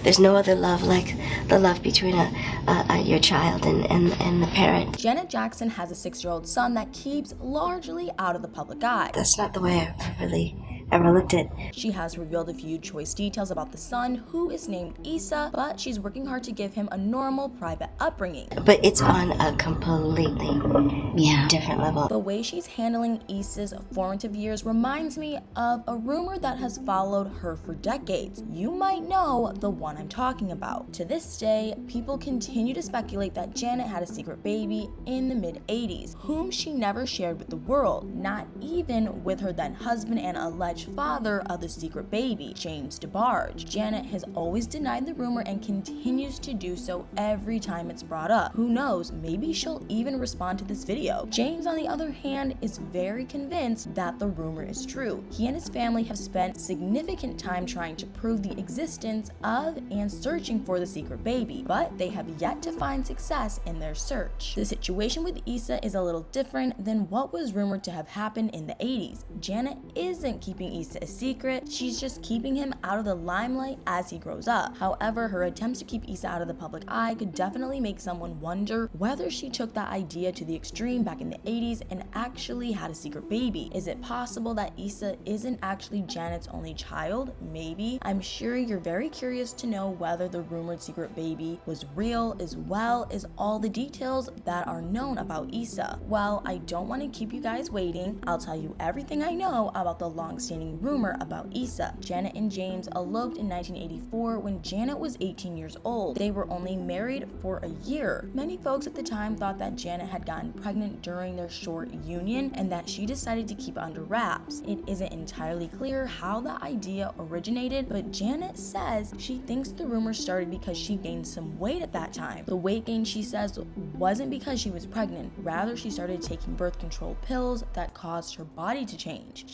There's no other love like the love between your child and the parent. Janet Jackson has a 6-year-old son that keeps largely out of the public eye. That's not the way I really ever looked at. She has revealed a few choice details about the son, who is named Issa, but she's working hard to give him a normal, private upbringing. But it's on a completely different level. The way she's handling Issa's formative years reminds me of a rumor that has followed her for decades. You might know the one I'm talking about. To this day, people continue to speculate that Janet had a secret baby in the mid-80s, whom she never shared with the world, not even with her then husband and alleged father of the secret baby, James DeBarge. Janet has always denied the rumor and continues to do so every time it's brought up. Who knows, maybe she'll even respond to this video. James, on the other hand, is very convinced that the rumor is true. He and his family have spent significant time trying to prove the existence of and searching for the secret baby, but they have yet to find success in their search. The situation with Issa is a little different than what was rumored to have happened in the 80s. Janet isn't keeping Issa a secret, she's just keeping him out of the limelight as he grows up. However, her attempts to keep Issa out of the public eye could definitely make someone wonder whether she took that idea to the extreme back in the 80s and actually had a secret baby. Is it possible that Issa isn't actually Janet's only child? Maybe. I'm sure you're very curious to know whether the rumored secret baby was real, as well as all the details that are known about Issa. Well, I don't want to keep you guys waiting. I'll tell you everything I know about the long-standing rumor about Issa. Janet and James eloped in 1984 when Janet was 18 years old. They were only married for a year. Many folks at the time thought that Janet had gotten pregnant during their short union and that she decided to keep it under wraps. It isn't entirely clear how the idea originated, but Janet says she thinks the rumor started because she gained some weight at that time. The weight gain, she says, wasn't because she was pregnant. Rather, she started taking birth control pills that caused her body to change.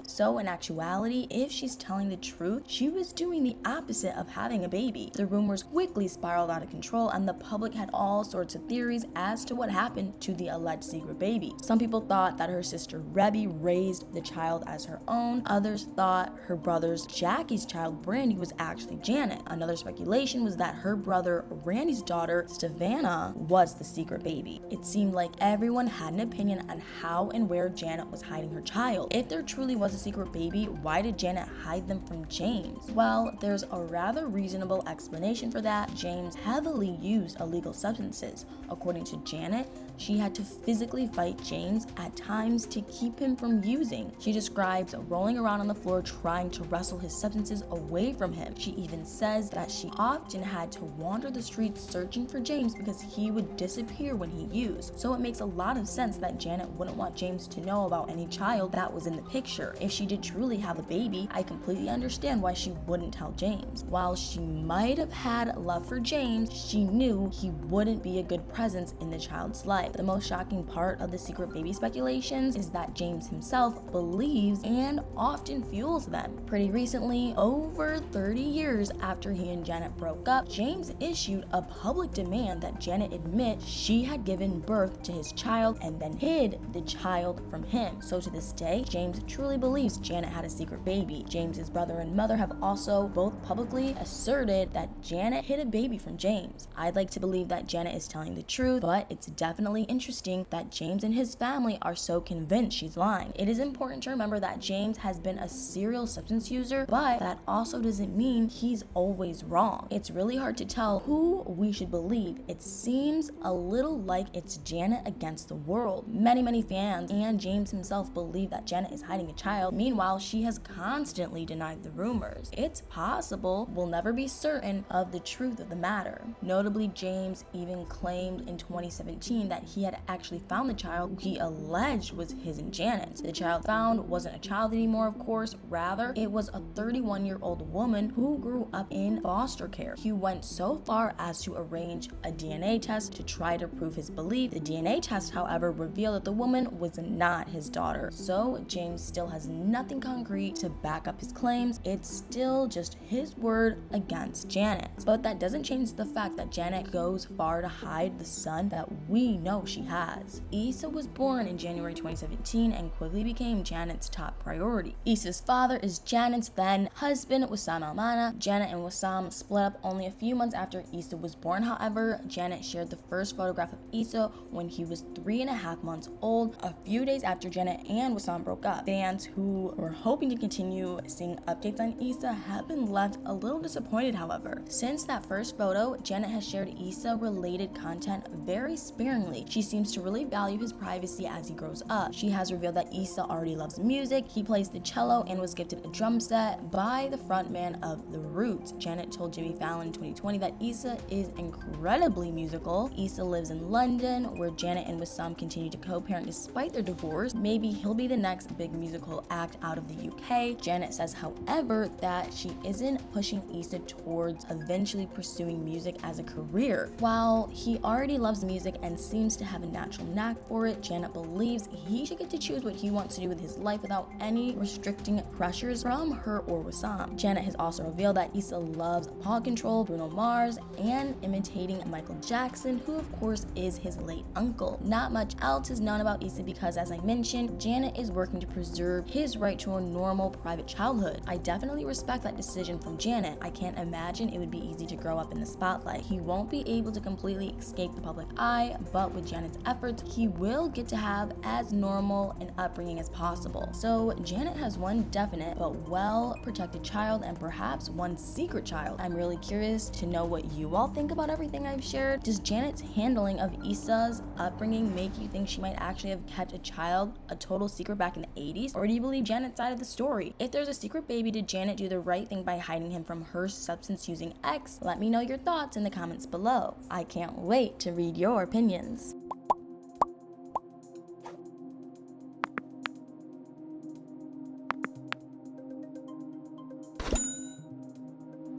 So in actuality, if she's telling the truth, she was doing the opposite of having a baby. The rumors quickly spiraled out of control and the public had all sorts of theories as to what happened to the alleged secret baby. Some people thought that her sister Rebby raised the child as her own. Others thought her brother's Jackie's child Brandy was actually Janet. Another speculation was that her brother Randy's daughter Savannah was the secret baby. It seemed like everyone had an opinion on how and where Janet was hiding her child. If there truly was a secret baby, why did Janet hide them from James? Well, there's a rather reasonable explanation for that. James heavily used illegal substances. According to Janet, she had to physically fight James at times to keep him from using. She describes rolling around on the floor trying to wrestle his substances away from him. She even says that she often had to wander the streets searching for James because he would disappear when he used. So it makes a lot of sense that Janet wouldn't want James to know about any child that was in the picture. If she did truly have a baby, I completely understand why she wouldn't tell James. While she might have had love for James, she knew he wouldn't be a good presence in the child's life. The most shocking part of the secret baby speculations is that James himself believes and often fuels them. Pretty recently, over 30 years after he and Janet broke up, James issued a public demand that Janet admit she had given birth to his child and then hid the child from him. So to this day, James truly believes Janet had a secret baby. James's brother and mother have also both publicly asserted that Janet hid a baby from James. I'd like to believe that Janet is telling the truth, but it's definitely interesting that James and his family are so convinced she's lying. It is important to remember that James has been a serial substance user, but that also doesn't mean he's always wrong. It's really hard to tell who we should believe. It seems a little like it's Janet against the world. Many fans and James himself believe that Janet is hiding a child. Meanwhile, she has constantly denied the rumors. It's possible, we'll never be certain of the truth of the matter. Notably, James even claimed in 2017 that he had actually found the child who he alleged was his and Janet's. The child found wasn't a child anymore, of course. Rather, it was a 31-year-old woman who grew up in foster care. He went so far as to arrange a DNA test to try to prove his belief. The DNA test, however, revealed that the woman was not his daughter. So James still has nothing nothing concrete to back up his claims. It's still just his word against Janet's. But that doesn't change the fact that Janet goes far to hide the son that we know she has. Issa was born in January 2017 and quickly became Janet's top priority. Issa's father is Janet's then husband, Wissam Almana. Janet and Wissam split up only a few months after Issa was born. However, Janet shared the first photograph of Issa when he was 3.5 months old, a few days after Janet and Wissam broke up. Fans who were hoping to continue seeing updates on Issa have been left a little disappointed, however. Since that first photo, Janet has shared Issa-related content very sparingly. She seems to really value his privacy as he grows up. She has revealed that Issa already loves music, he plays the cello, and was gifted a drum set by the frontman of The Roots. Janet told Jimmy Fallon in 2020 that Issa is incredibly musical. Issa lives in London, where Janet and Wissam continue to co-parent despite their divorce. Maybe he'll be the next big musical act out of the UK. Janet says, however, that she isn't pushing Issa towards eventually pursuing music as a career. While he already loves music and seems to have a natural knack for it, Janet believes he should get to choose what he wants to do with his life without any restricting pressures from her or Wissam. Janet has also revealed that Issa loves Paw Control, Bruno Mars, and imitating Michael Jackson, who of course is his late uncle. Not much else is known about Issa because, as I mentioned, Janet is working to preserve his right to a normal private childhood. I definitely respect that decision from Janet. I can't imagine it would be easy to grow up in the spotlight. He won't be able to completely escape the public eye, but with Janet's efforts, he will get to have as normal an upbringing as possible. So Janet has one definite but well-protected child and perhaps one secret child. I'm really curious to know what you all think about everything I've shared. Does Janet's handling of Issa's upbringing make you think she might actually have kept a child a total secret back in the 80s? Or do you believe Janet's side of the story? If there's a secret baby, did Janet do the right thing by hiding him from her substance-using ex? Let me know your thoughts in the comments below. I can't wait to read your opinions.